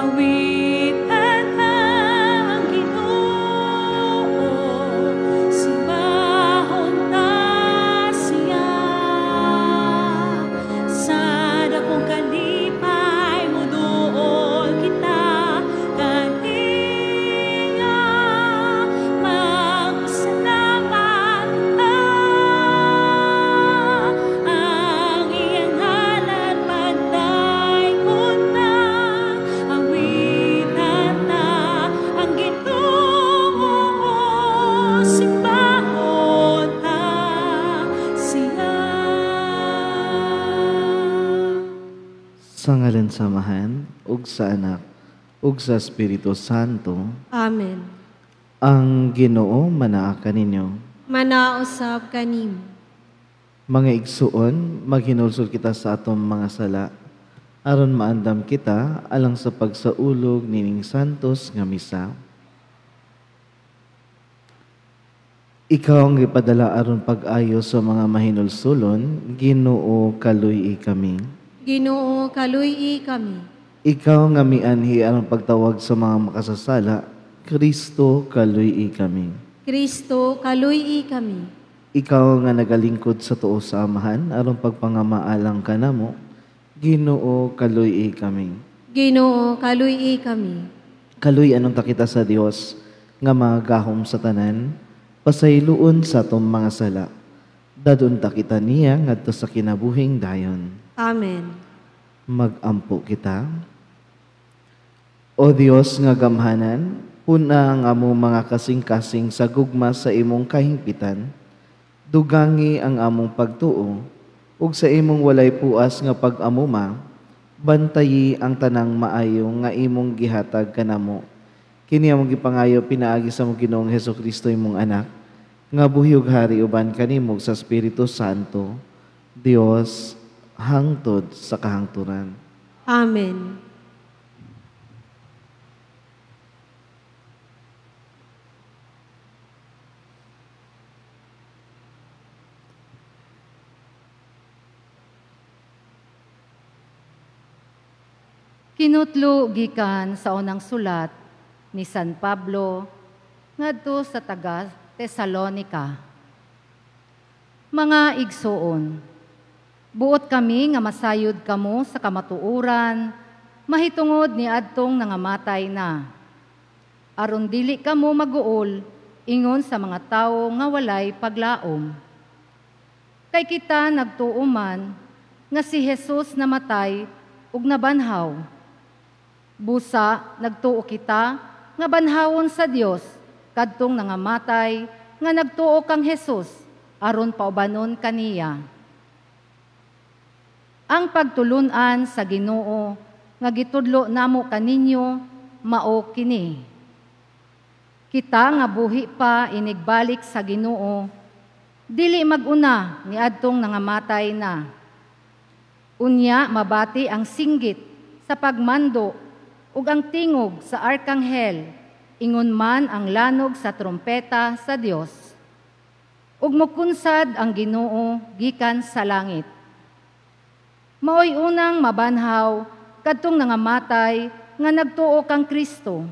Awitan ang Ginoo, simbahon ta siya. Sa dakong kalipay muduol kita kaniya. Magpasalamat ta, ang iyang ngalan magdayon ta. Awitan ta ang Ginoo, simbahon ta siya. Sa ngalan samahan, ug sa anak, ug sa Espiritu Santo, Amen. ang Ginoo manaa kaninyo. Manausab kanim. Mga igsuon, maghinulsol kita sa atong mga sala, aron maandam kita alang sa pagsaulog nining santos nga misa. Ikaw ang ipadala aron pag-ayo sa mga mahinulsulon, Ginoo kaluy kami. Ginoo kaluy kami. Ikaw nga mianhi aron pagtawag sa mga makasasala, Kristo kaluy kami. Kristo kaluy kami. Ikaw nga nagalingkod sa tuo sa amahan, aron pagpangamaalang kanamo, Ginoo kaluy kami. Ginoo kaluy kami. Kaluy anong takita sa Dios nga magahom sa tanan, pasayloon sa atong mga sala. Dadun takita niya ngadto sa kinabuhing dayon. Amen. Magampo kita. O Dios nga gamhanan, puna ang among mga kasing-kasing sa gugma sa imong kahingpitan, dugangi ang among pagtuo, ug sa imong walay puas nga pag-amuma, bantayi ang tanang maayo nga imong gihatag kanamo. Kini among gipangayo pinaagi sa among Ginoong Hesukristo imong anak, nga buhiyog hari uban kanimo sa Espiritu Santo, Dios hangtod sa kahangturan. Amen. Kinutlo gikan sa unang sulat ni San Pablo ngadto sa taga Tesalonica. Mga igsoon, buot kami nga masayod kamo sa kamatuoran, mahitungod ni adtong nangamatay na. Aron dili kamo maguol ingon sa mga tawo nga walay paglaom. Kay kita nagtuo man nga si Jesus namatay ug nabanhaw. Busa nagtuo kita nga banhawon sa Dios kadtong nangamatay nga nagtuo kang Jesus aron paubanon kaniya. Ang pagtulunan sa Ginoo nga gitudlo namo kaninyo mao kini. Kita nga buhi pa inigbalik sa Ginoo, dili maguna ni adtong nangamatay na. Unya mabati ang singgit sa pagmando ug ang tingog sa arkanghel, ingon man ang lanog sa trompeta sa Dios. Ug mokunsad ang Ginoo gikan sa langit. Maoy unang mabanhaw kadtong nangamatay nga nagtuo kang Kristo.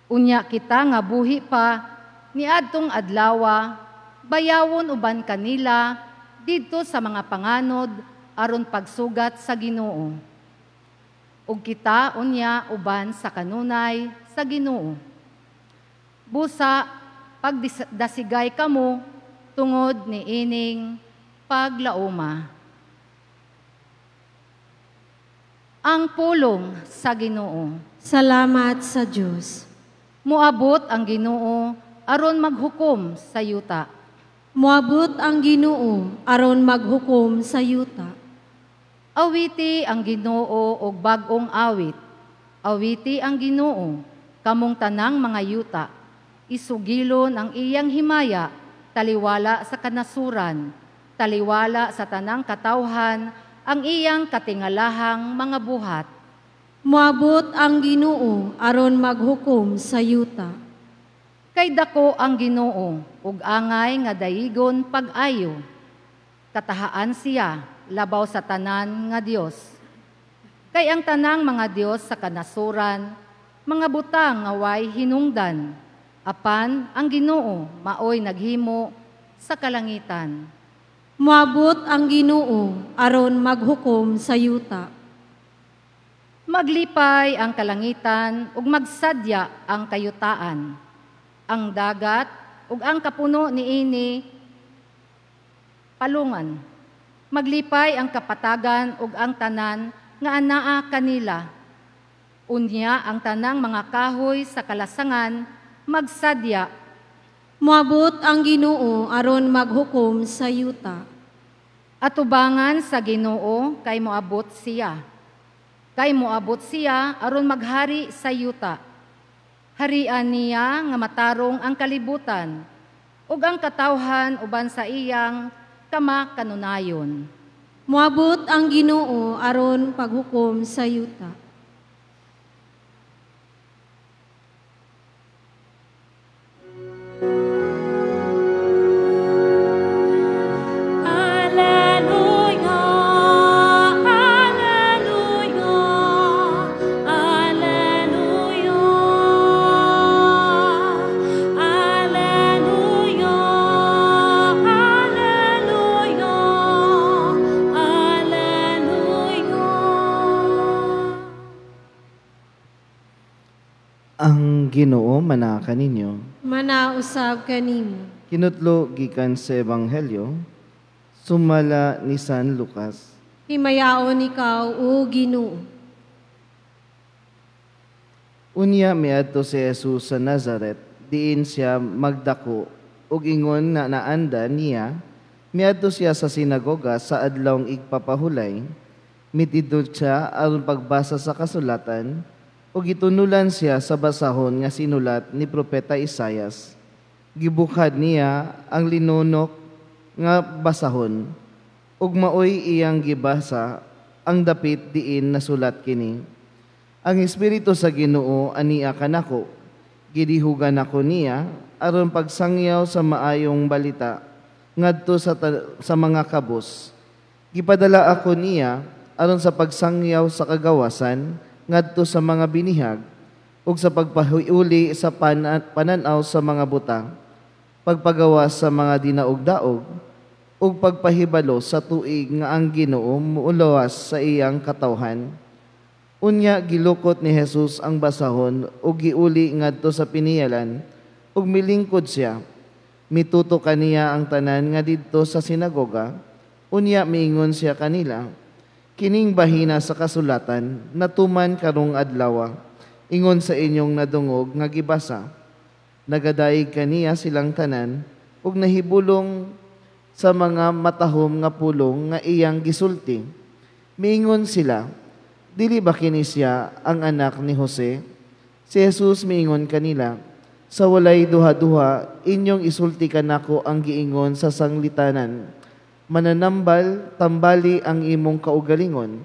Unya kita nga buhi pa niadtong adlawa, bayawon uban kanila didto sa mga panganod aron pagsugat sa Ginoo. Ug kita unya uban sa kanunay sa Ginoo. Busa pagdasigay kamo tungod ni ining paglauma. Ang pulong sa Ginoo. Salamat sa Dios. Moabot ang Ginoo aron maghukom sa yuta. Moabot ang Ginoo aron maghukom sa yuta. Awiti ang Ginoo og bag-ong awit. Awiti ang Ginoo kamong tanang mga yuta. Isugilon ang iyang himaya, taliwala sa kanasuran, taliwala sa tanang katawhan, ang iyang katingalahang mga buhat. Moabot ang Ginoo aron maghukom sa yuta. Kay dako ang Ginoo ug angay nga dayigon pag-ayo. Katahaan siya labaw sa tanan nga Dios. Kay ang tanang mga Dios sa kanasuran, mga butang nga way hinungdan, apan ang Ginoo maoy naghimo sa kalangitan. Moabot ang Ginoo aron maghukom sa yuta. Maglipay ang kalangitan ug magsadya ang kayutaan. Ang dagat ug ang kapuno niini palungan. Maglipay ang kapatagan ug ang tanan nga anaa kanila. Unya ang tanang mga kahoy sa kalasangan magsadya. Moabot ang Ginoo aron maghukom sa yuta. Atubangan sa Ginoo kay moabot siya. Kay moabot siya aron maghari sa yuta. Harian niya nga matarong ang kalibutan ug ang katawhan uban sa iyang kamakanunayon. Moabot ang Ginoo aron paghukom sa yuta. Alleluia, alleluia, alleluia, alleluia, alleluia, alleluia. Ang Ginoo manaka ninyo. Manausab kanimo. Kinutlo gikan sa Ebanghelyo, sumala ni San Lucas. Himayaon ikaw, O Ginoo. Unya miadto si Jesus sa Nazaret, diin siya magdako, ug ingon na naanda niya, miadto siya sa sinagoga sa adlawng igpapahulay, mitidot siya aron pagbasa sa kasulatan, ug gitunulan siya sa basahon nga sinulat ni Propeta Isaias. Gibukad niya ang linunok nga basahon, ug maoy iyang gibasa ang dapit diin nasulat kini. Ang Espiritu sa Ginoo ania kanako, gidihugan ako niya aron pagsangyaw sa maayong balita ngadto sa mga kabus. Gipadala ako niya aron sa pagsangyaw sa kagawasan ngadto sa mga binihag ug sa pagpahiuli sa pananaw sa mga butang, pagpagawas sa mga dinaog-daog ug pagpahibalo sa tuig nga ang Ginoo muuluwas sa iyang katawhan. Unya gilukot ni Jesus ang basahon ug giuli ngadto sa piniyalan ug milingkod siya. Mituto kaniya ang tanan nga didto sa sinagoga. Unya miingon siya kanila, kining bahina sa kasulatan natuman karong adlaw, ingon sa inyong nadungog nga gibasa. Nagadaig kaniya silang tanan ug nahibulong sa mga matahom nga pulong nga iyang gisulti. Miingon sila, dili ba kini siya ang anak ni Jose? Si Jesus miingon kanila, sa walay duha-duha inyong isulti kanako ang giingon sa sanglitanan. Mananambal, tambali ang imong kaugalingon.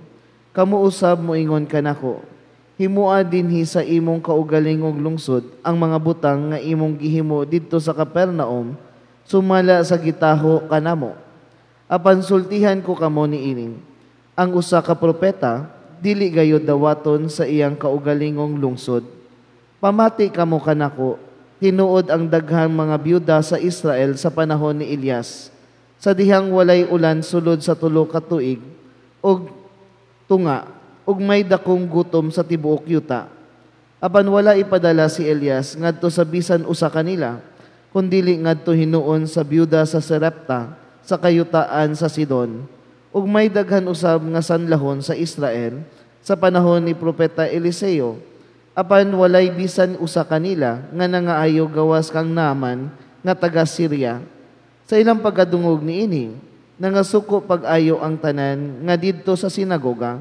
Kamu usab mo ingon kanako, himua dinhi sa imong kaugalingong lungsod ang mga butang nga imong gihimo didto sa Capernaum, sumala sa gitaho kanamo. Apan sultihan ko kamo niining, ang usa ka propeta dili gayud dawaton sa iyang kaugalingong lungsod. Pamati kamo kanako, tinuod ang daghang mga byuda sa Israel sa panahon ni Elias, sa dihang walay ulan sulod sa 3 ka tuig, og tunga, ug may dakong gutom sa tibuok yuta. Apan wala ipadala si Elias ngadto sa bisan usa kanila, kundili ngadto hinuon sa byuda sa Sarepta, sa kayutaan sa Sidon. Ug may daghan usab nga sanlahon sa Israel sa panahon ni Propeta Eliseo. Apan walay bisan usa kanila nga nangaayo gawas kang Naaman nga taga Syria. Sa ilang pagkadungog niini, nangasuko pag-ayo ang tanan nga didto sa sinagoga,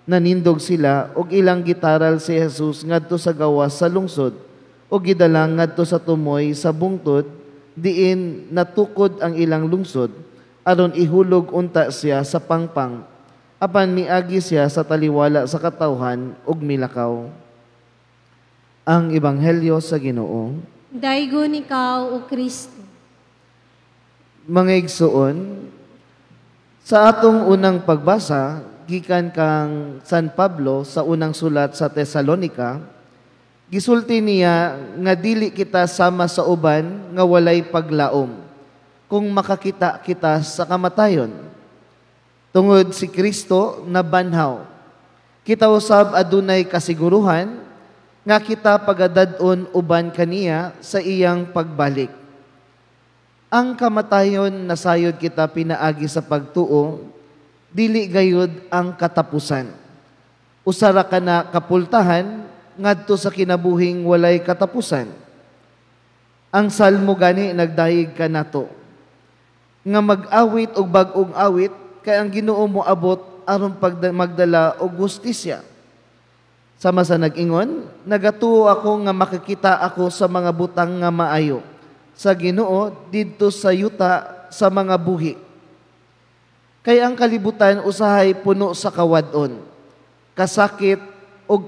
nanindog sila og ilang gitaral si Jesus ngadto sa gawas sa lungsod o gidalang ngadto sa tumoy sa bungtod diin natukod ang ilang lungsod aron ihulog unta siya sa pangpang, apan miagi siya sa taliwala sa katawhan ug milakaw. Ang Ebanghelyo sa Ginoo. Daygon ikaw, O Kristo. Mga igsuon, sa atong unang pagbasa, gikan kang San Pablo sa unang sulat sa Tesalonica, gisulti niya nga dili kita sama sa uban nga walay paglaom kung makakita kita sa kamatayon. Tungod si Kristo na banhaw, kita usab adunay kasiguruhan nga kita pagadadon uban kaniya sa iyang pagbalik. Ang kamatayon nasayod kita pinaagi sa pagtuo, dili gayud ang katapusan. Usara ka na kapultahan, ngadto sa kinabuhing walay katapusan. Ang salmo gani nagdayeg ka nato, nga mag-awit og bag-ong awit, kay ang Ginoo mo abot aron magdala og gustisya. Sama sa nag-ingon, nagatuo ako nga makikita ako sa mga butang nga maayo sa Ginoo didto sa yuta sa mga buhi. Kay ang kalibutan usahay puno sa kawadon, kasakit o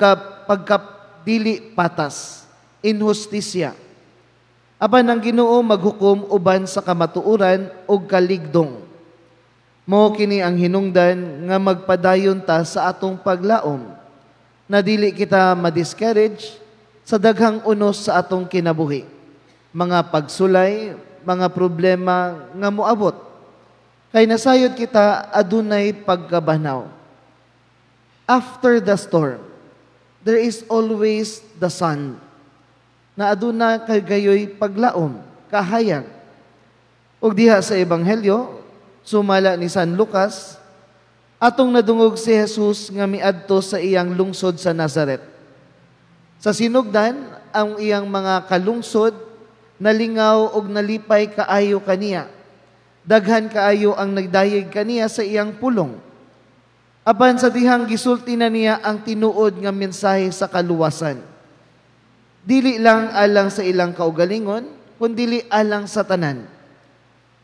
pagkapdili patas, inhustisya. Apan ang Ginoo maghukom uban sa kamatuoran o kaligdong. Mao kini ang hinungdan nga magpadayon ta sa atong paglaom, na dili kita ma-discourage sa daghang unos sa atong kinabuhi. Mga pagsulay, mga problema nga moabot. Kay nasayod kita adunay pagkabanaw. After the storm, there is always the sun. Na aduna kay gayoy paglaom, kahayag. Ug diha sa Ebanghelyo, sumala ni San Lucas, atong nadungog si Jesus nga miadto sa iyang lungsod sa Nazaret. Sa sinugdan, ang iyang mga kalungsod nalingaw og nalipay kaayo kaniya. Daghan kaayo ang nagdayeg kaniya sa iyang pulong. Apan sa dihang gisulti na niya ang tinuod nga mensahe sa kaluwasan. Dili lang alang sa ilang kaugalingon, kundi alang sa tanan.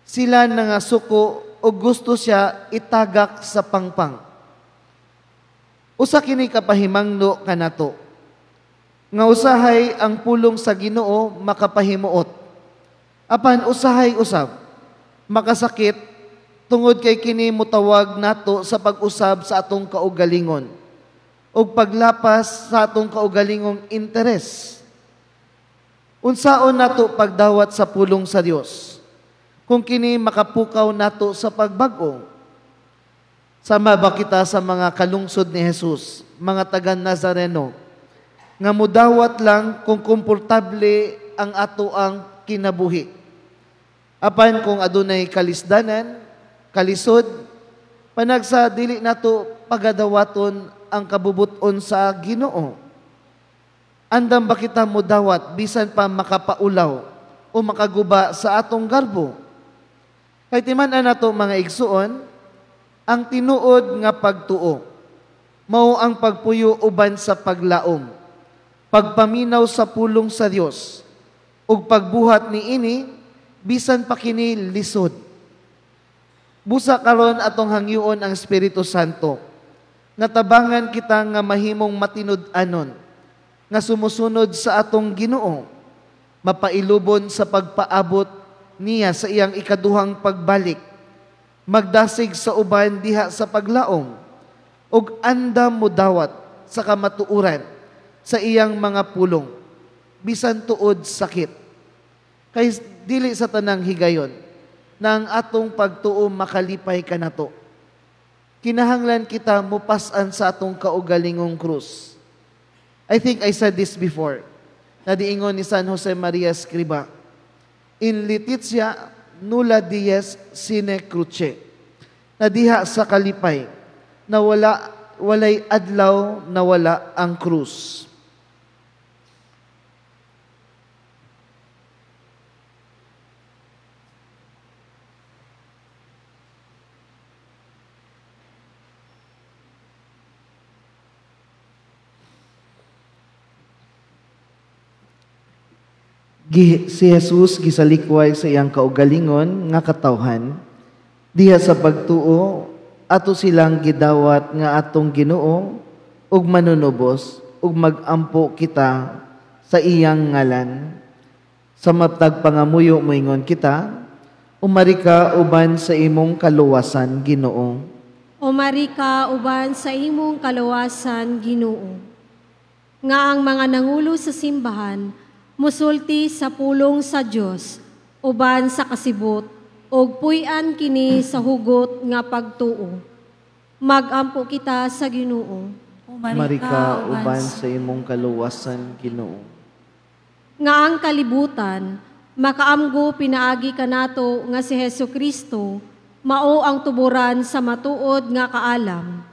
Sila nga suko o gusto siya itagak sa pangpang. Usa kini kapahimangno kanato, nga usahay ang pulong sa Ginoo makapahimuot. Apan usahay usab makasakit tungod kay kini mutawag nato sa pag-usab sa atong kaugalingon ug paglapas sa atong kaugalingong interes. Unsaon nato pagdawat sa pulong sa Dios kung kini makapukaw nato sa pagbag-o? Sama ba kita sa mga kalungsod ni Jesus, mga taga Nazareno, nga mudawat lang kung komportable ang ato ang kinabuhi? Apan kung adunay kalisdanan, kalisod, panagsa dili nato pagadawaton ang kabubuton sa Ginoo. Andam ba kita mudawat bisan pa makapaulaw o makaguba sa atong garbo? Kay timan-an nato mga igsuon, ang tinuod nga pagtuo mao ang pagpuyo uban sa paglaom, pagpaminaw sa pulong sa Dios, ug pagbuhat niini bisan pa kini lisod. Busa karon atong hangyoon ang Espiritu Santo, nga tabangan kita nga mahimong matinud-anon, nga sumusunod sa atong Ginoo, mapailubon sa pagpaabot niya sa iyang ikaduhang pagbalik, magdasig sa uban diha sa paglaom, ug andam mudawat sa kamatuoran sa iyang mga pulong, bisan tuod sakit. Kay dili sa tanang higayon na ang atong pagtuo makalipay kanato. Kinahanglan kita mupas-an sa atong kaugalingong krus. I think I said this before, na diingon ni San Jose Maria Escriba, in letitia nulla dies sine cruce, na diha sa kalipay, na walay adlaw na wala ang krus. Si Jesus gisalikway sa iyang kaugalingon nga katawhan, diha sa pagtuo ato silang gidawat nga atong Ginoo ug manunubos ug magampo kita sa iyang ngalan. Sa matag pangamuyo moingon kita, umari ka uban sa imong kaluwasan, Ginoo. O marika uban sa imong kaluwasan, Ginoo. Nga ang mga nangulo sa simbahan, musulti sa pulong sa Dios, uban sa kasibot, og puy-an kini sa hugot nga pagtuo. Magampo kita sa Ginoo. Marika uban sa imong kaluwasan, Ginoo. Nga ang kalibutan, makaamgo pinaagi kanato nga si Hesukristo, mao ang tuburan sa matuod nga kaalam.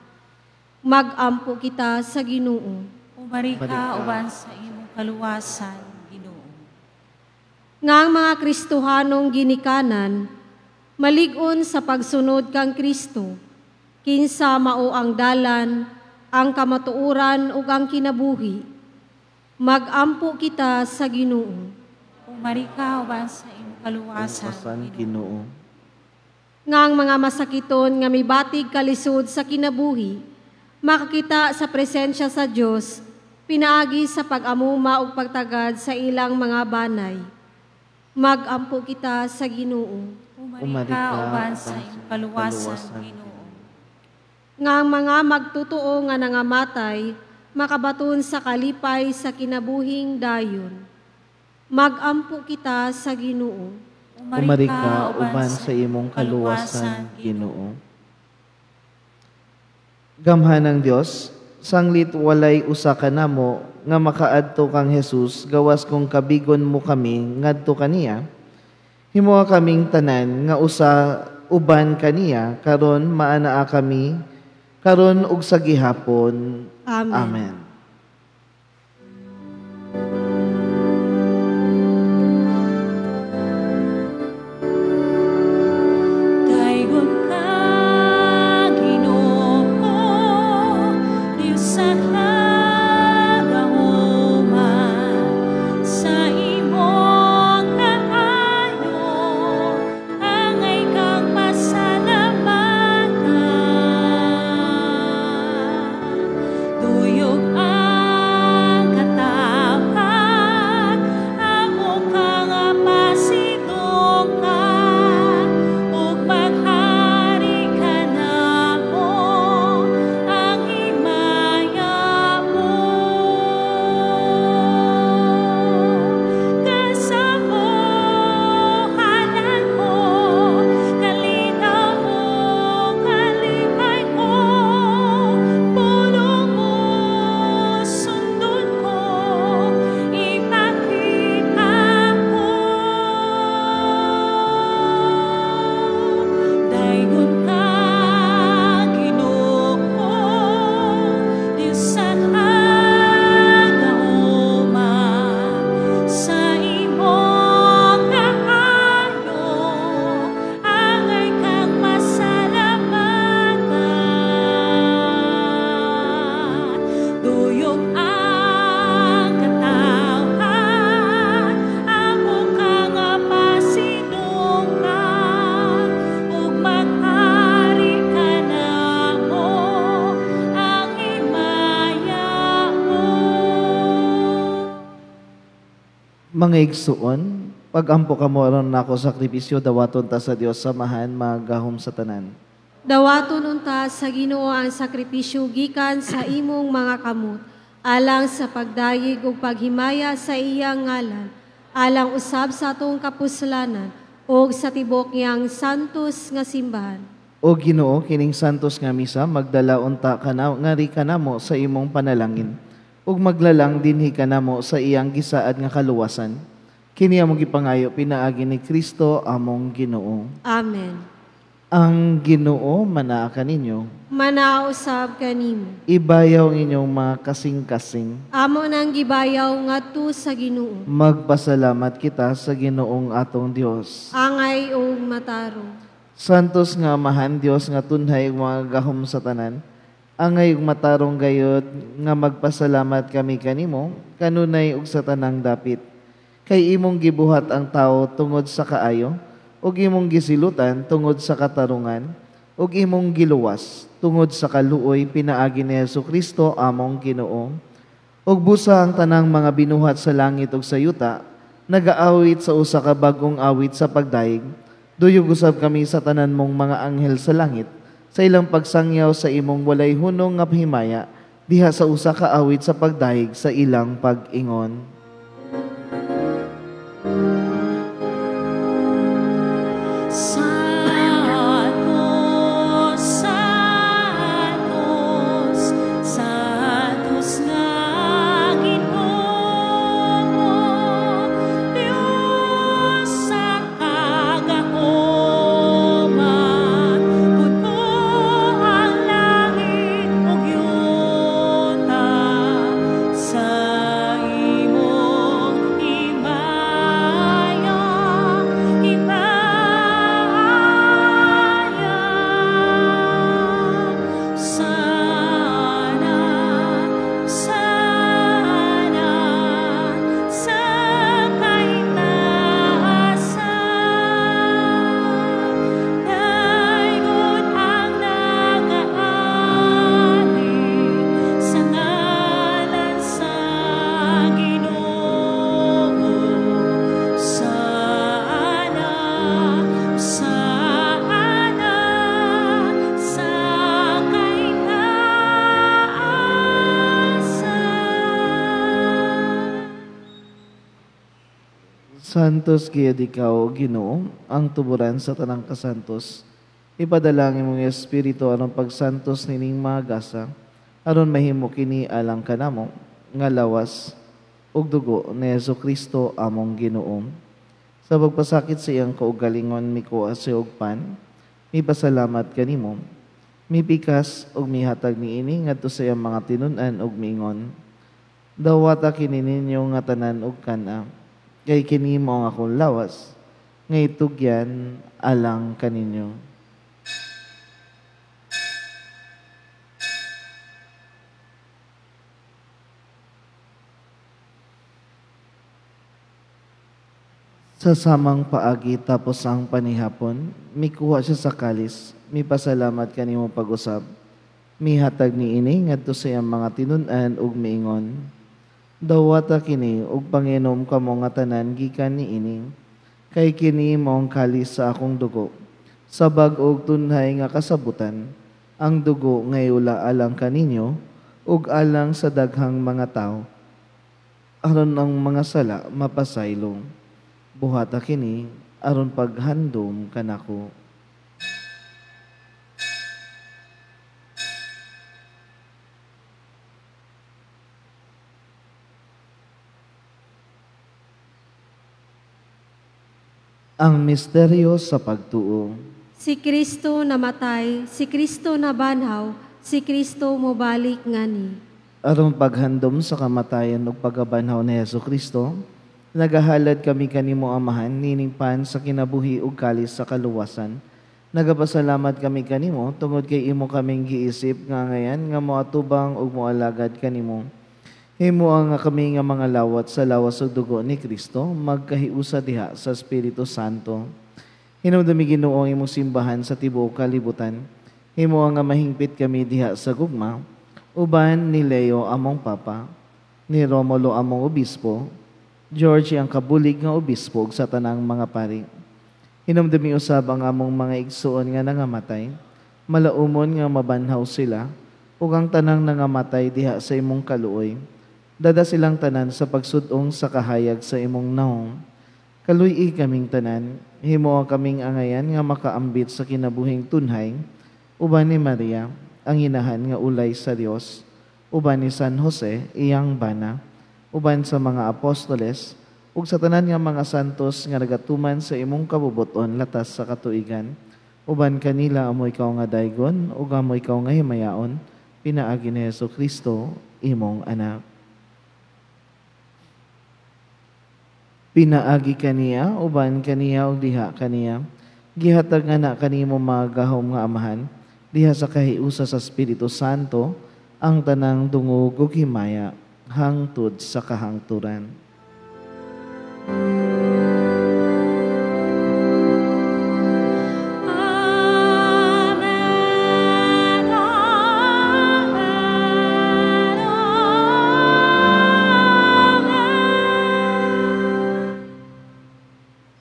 Magampo kita sa Ginoo. Marika uban sa imong kaluwasan, Ginoo. Nga ang mga Kristohanong ginikanan, malig-on sa pagsunod kang Kristo, kinsa mao ang dalan, ang kamatuoran ug ang kinabuhi. Magampo kita sa Ginoo. Marika uban sa imong kaluwasan, Kaluwasan, Ginoo. Ginoo. Nga ang mga masakiton nga may batig kalisod sa kinabuhi, makakita sa presensya sa Dios, pinaagi sa pag-amuma ug pagtagad sa ilang mga banay. Magampo kita sa Ginoo. Marika uban sa imong kaluwasan, Ginoo. Nga ang mga magtutuo nga nangamatay, makabaton sa kalipay sa kinabuhing dayon. Magampo kita sa Ginoo. Umarika uban sa imong kaluwasan, Ginoo. Gamhanang Dios, sanglit walay usa ka namo nga makaadto kang Hesus, gawas kung kabigon mo kami ngadto kaniya. Himuha kaming tanan nga usa uban kaniya, karon maanaa kami karon ug sa gihapon. Amen. Amen. Daigon ka, Ginoo, Diyos sa kagahuman, sa imong kaayo, angay kang pasalamatan. Tuyog ang katawhan, amo kang pasidungkan, ug maghari ka namo, ang himaya mo. Kasabuhanan ko, kalinaw mo, kalipay ko, pulong mo, sundon ko, ipakita ko. Daigon ka, Ginoo, Diyos sa kagahuman, sa imong kaayo, angay kang pasalamatan. Tuyog ang katawhan, amo kang pasidungkan, ug maghari ka namo, ang himaya mo. Mga igsuon, pagampo ka mo aron nako sakripisyo dawaton ta sa Dios samahan magahom sa tanan. Dawaton unta sa Ginoo ang sakripisyo gikan sa imong mga kamot, alang sa pagdayeg ug paghimaya sa iyang ngalan, alang usab sa atong kapuslanan, ug sa tibok niyang santos nga simbahan. O Ginoo, kining santos nga misa magdala unta ngari kanamo sa imong panalangin ug maglalang dinhi kanamo sa iyang gisaad nga kaluwasan. Kini among gipangayo pinaagi ni Kristo among Ginoo. Amen. Ang Ginoo manaa kaninyo. Manausab kanimo. Ibayaw inyong mga kasing-kasing. Amo nang gibayaw ngadto sa Ginoo. Magpasalamat kita sa Ginoong atong Dios. Angay ug matarong. Santos nga amahan Dios nga tunhay ug mga gahom sa tanan. Angay ug matarong gayod nga magpasalamat kami kanimo kanunay ug sa tanang dapit. Kay imong gibuhat ang tao tungod sa kaayo, ug imong gisilutan tungod sa katarungan, ug imong giluwas tungod sa kaluoy pinaagi ni Hesukristo among Ginoo. Ug busa ang tanang mga binuhat sa langit ug sa yuta, nagaawit sa usa ka bagong awit sa pagdaig. Duyog usab kami sa tanan mong mga anghel sa langit, sa ilang pagsangyaw sa imong walay hunong nga himaya, diha sa usa ka awit sa pagdahig sa ilang pag-ingon. Santos kaya ikaw, Ginoo, ang tuburan sa tanang kasantos. Ipadalangin mong Espiritu anong pagsantos nining magasa, aron mahimo kini alang kanamo, nga lawas ug dugo ni Jesucristo among Ginoo. Sa pagpasakit sa iyang kaugalingon mikuha si og pan, mipasalamat kanimo, mipikas ug mihatag niini ngadto sa iyang mga tinun-an ug miingon. Dawata kini ninyo nga tanan ug kana, kay kini mo ang akong lawas, nga itugyan alang kaninyo. Sa samang paagi tapos ang panihapon, mikuha siya sa kalis, mipasalamat kanimo pag-usab, mihatag niini ngadto sa iyang mga tinun-an ug miingon. Dawata kini ug panginom kamo nga tanan gikan niini, kay kini mong kalis sa akong dugo, sa bag-og tunhay nga kasabutan, ang dugo ngay ula alang kaninyo ug alang sa daghang mga tao, aron ang mga sala mapasaylong. Buhata kini aron paghandom kanako. Ang misteryo sa pagtuo. Si Kristo namatay, si Kristo nabanhaw, si Kristo mobalik ngani. Aron paghandom sa kamatayan ug pagabanhaw ni Jesucristo, nagahalad kami kanimo Amahan nining pan sa kinabuhi ug kalis sa kaluwasan. Nagapasalamat kami kanimo tungod kay imo kaming giisip nga ngayan nga moatubang ug moalagad kanimo. Himo ang kami nga mga lawat sa lawas ug dugo ni Kristo, magkahiusa diha sa Espiritu Santo. Hinumdumi Ginoo ang imong simbahan sa tibuok kalibutan. Himo ang mahingpit kami diha sa gugma, uban ni Leo among Papa, ni Romulo among Obispo, George ang kabulig nga Obispo ug sa tanang mga pari. Hinumdumi usab ang among mga igsuon nga nangamatay, malaumon nga mabanhaw sila, ug ang tanang nangamatay diha sa imong kaluoy. Dada silang tanan sa pagsudong sa kahayag sa imong naong. Kaluy kaming tanan, himo kaming angayan nga makaambit sa kinabuhing tunhay, uban ni Maria, ang inahan nga ulay sa Dios, uban ni San Jose, iyang bana, uban sa mga apostoles, ug sa tanan nga mga santos nga nagatuman sa imong kabubuton latas sa katuigan, uban kanila amo ikaw nga daygon, ug amo ikaw nga himayaon, pinaagi ni Jesucristo, imong anak. Pinaagi kaniya, uban kaniya ug diha kaniya. Gihatag nga na kanimo mga gahom nga Amahan, diha sa kahiusa sa Espiritu Santo, ang tanang dungog ug himaya, hangtod sa kahangturan.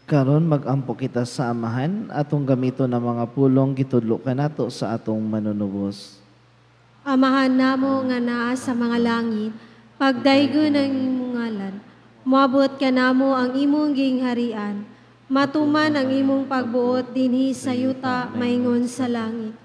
Karon magampo kita sa amahan atong gamito ng mga pulong gitudlo kanato sa atong manunubos. Amahan namo nga naa sa mga langit, pagdaygon ang imong ngalan. Moabot ka namo ang imong gingharian. Matuman ang imong pagbuot dinhi sa yuta maingon sa langit.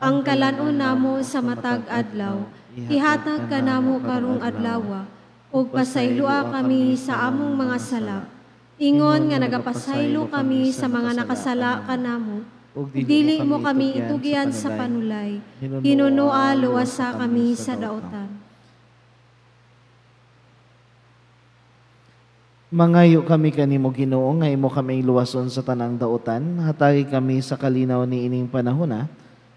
Ang kalanon namo sa matag adlaw, ihatag ka namo karong adlaw, ug pasaylua kami sa among mga sala. Ingon nga nagapasaylo kami sa mga nakasala kanamo. Ug dili mo kami itugyan sa panulay. Hinunua luwasa kami sa daotan. Mangayo kami kanimo Ginoo nga imo kami luwason sa tanang daotan, hatagi kami sa kalinaw ni ining panahona,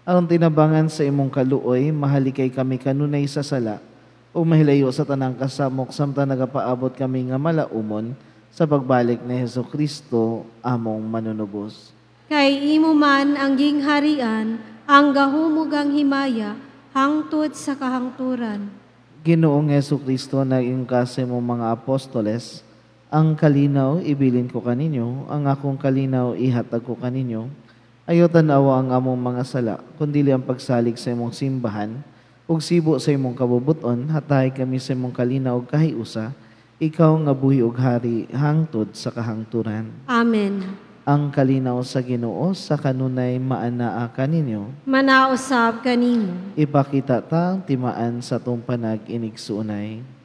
aron tinabangan sa imong kaluoy, mahalikay kami kanunay sa sala, o mahilayo sa tanang kasamok samtang nagapaabot kami nga malaumon sa pagbalik ni Hesukristo among manunubos. Kay imo man ang gingharian, ang gahumugang himaya, hangtod sa kahangturan. Ginoong Hesukristo na iyong kasi mo mga apostoles, ang kalinaw ibilin ko kaninyo, ang akong kalinaw ihatag ko kaninyo. Ayaw tanawa ang among mga sala, kundili ang pagsalig sa imong simbahan, ug sibo sa imong kabubuton, hatay kami sa imong kalinaw kahiusa, ikaw nga buhi ug hari hangtod sa kahangturan. Amen. Ang kalinaw sa Ginoo sa kanunay maanaa kaninyo. Manausab kanimo. Ipakita ta ang timaan sa tong panag-inigsuunay.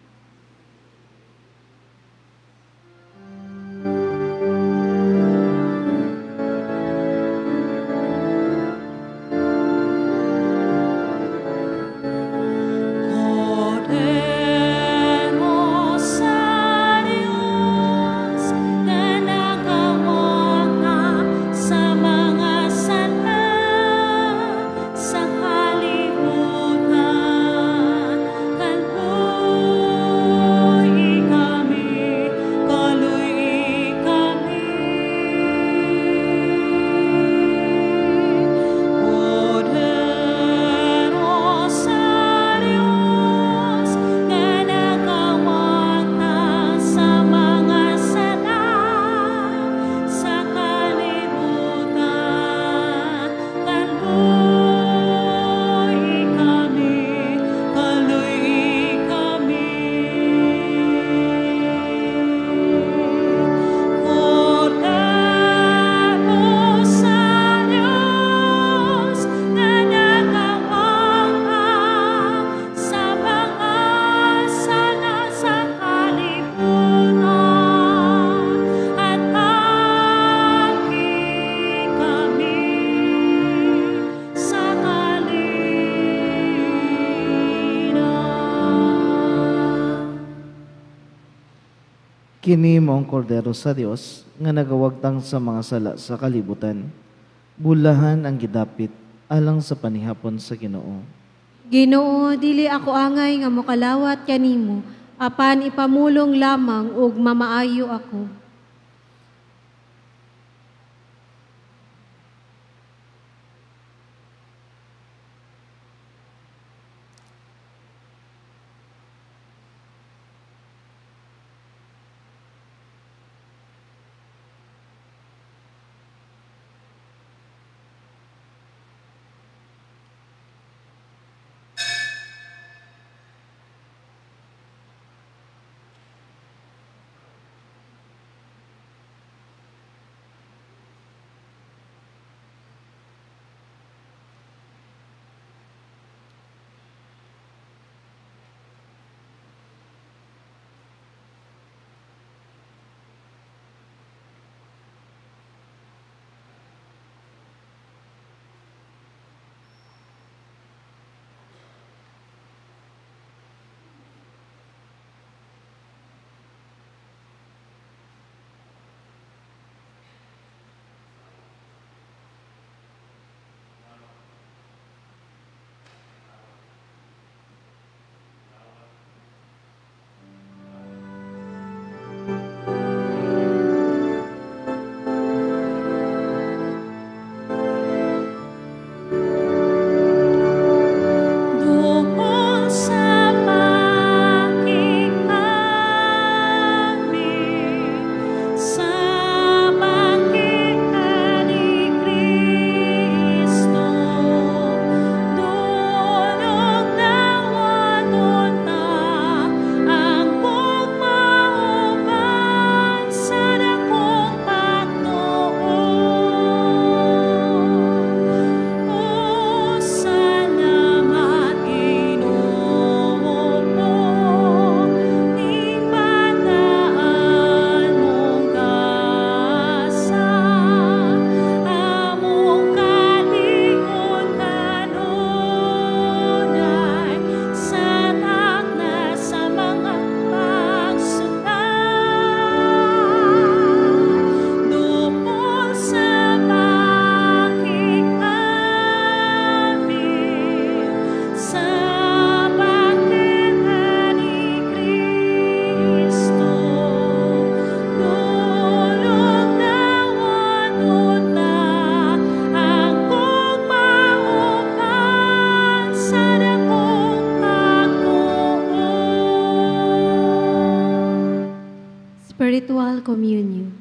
Kini mong kordero sa Dios nga nagawagtang sa mga sala sa kalibutan. Bulahan ang gidapit alang sa panihapon sa Ginoo. Ginoo, dili ako angay nga mokalawat kanimo, apan ipamulong lamang ug mamaayo ako. Spiritual Communion.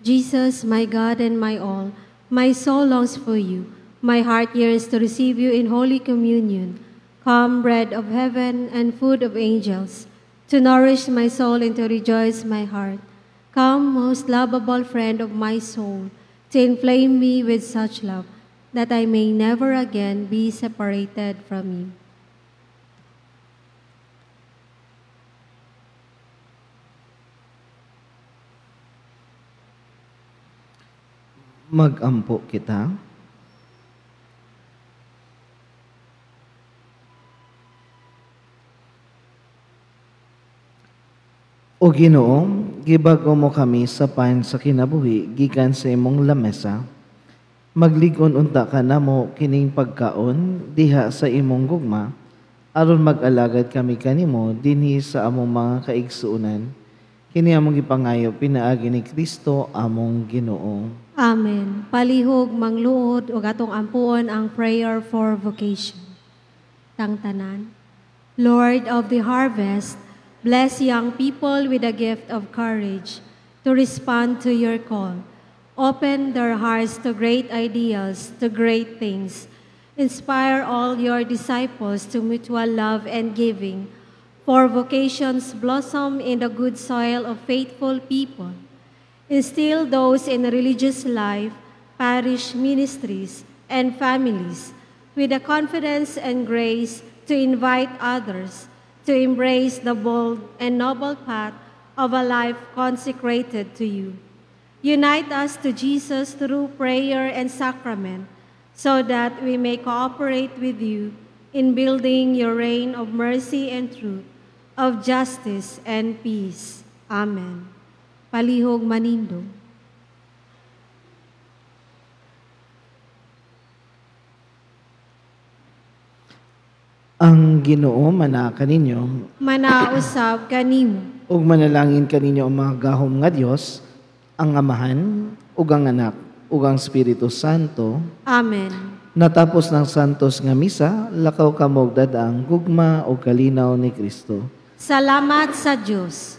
Jesus, my God and my all, my soul longs for you. My heart yearns to receive you in Holy Communion. Come, bread of heaven and food of angels, to nourish my soul and to rejoice my heart. Come, most lovable friend of my soul, to inflame me with such love, that I may never again be separated from you. Mag-ampo kita. O Ginoo, gibago mo kami sa pain sa kinabuhi, gikan sa imong lamesa. Magligon unta ka namo kining pagkaon, diha sa imong gugma, aron mag-alagad kami kanimo dinhi sa among mga kaigsuonan. Kini among gipangayo pinaagi ni Kristo among Ginoo. Amen. Palihog, mangluod, o atong ampuon ang prayer for vocation. Tangtanan. Lord of the harvest, bless young people with the gift of courage to respond to your call. Open their hearts to great ideals, to great things. Inspire all your disciples to mutual love and giving, for vocations blossom in the good soil of faithful people. Instill those in religious life, parish ministries, and families with the confidence and grace to invite others to embrace the bold and noble path of a life consecrated to you. Unite us to Jesus through prayer and sacrament, so that we may cooperate with you in building your reign of mercy and truth, of justice and peace. Amen. Palihog manindo. Ang Ginoo manaka ninyo, Manausab kanimo. ug manalangin kaninyo ang mga gahom nga Dios, ang Amahan, ug ang Anak, ug ang Espiritu Santo. Amen. Natapos ng santos nga misa, lakaw kamog dadaang gugma o kalinaw ni Kristo. Salamat sa Diyos.